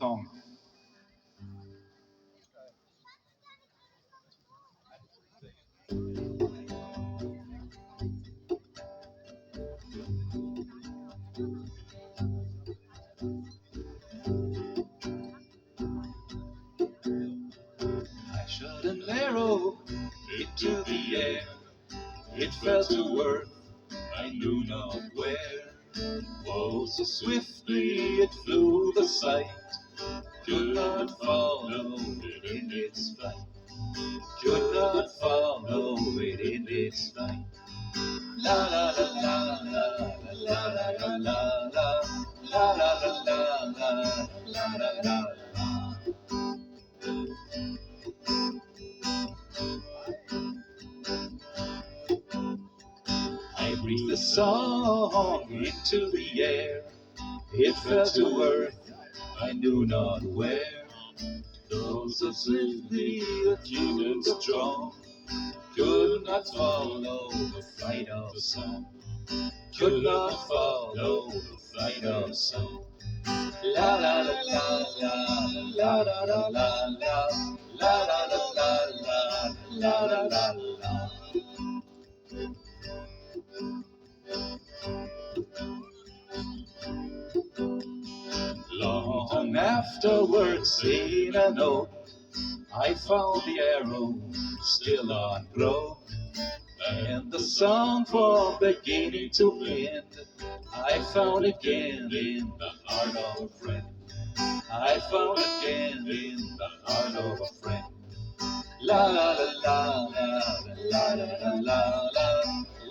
song. I shot an arrow into the air. It fell to earth, I knew not where. Oh, so swiftly it flew, the sight could not follow it in its flight. Could not follow it in its flight. La la la la la la la la la la la la la la la la la. I breathed the song into the air. It fell to earth, I knew not where. Though so swiftly acute and strong, could not follow the flight of song. Could not follow the flight of song. La la la la la la la la la la la la la la la la la. Long afterwards, in a note, I found the arrow still unbroke, and the song from beginning to end I found again in the heart of a friend. I found again in the heart of a friend. La la la la la la la la la la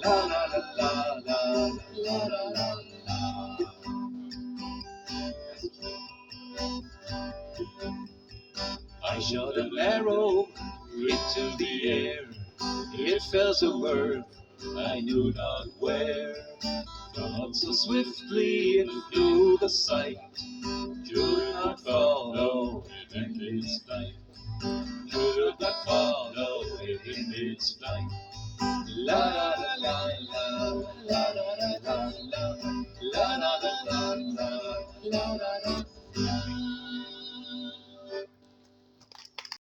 la la la la la la la. I shot an arrow into the air. It fell to earth, I knew not where. Not so swiftly it flew, the sight could not follow it in its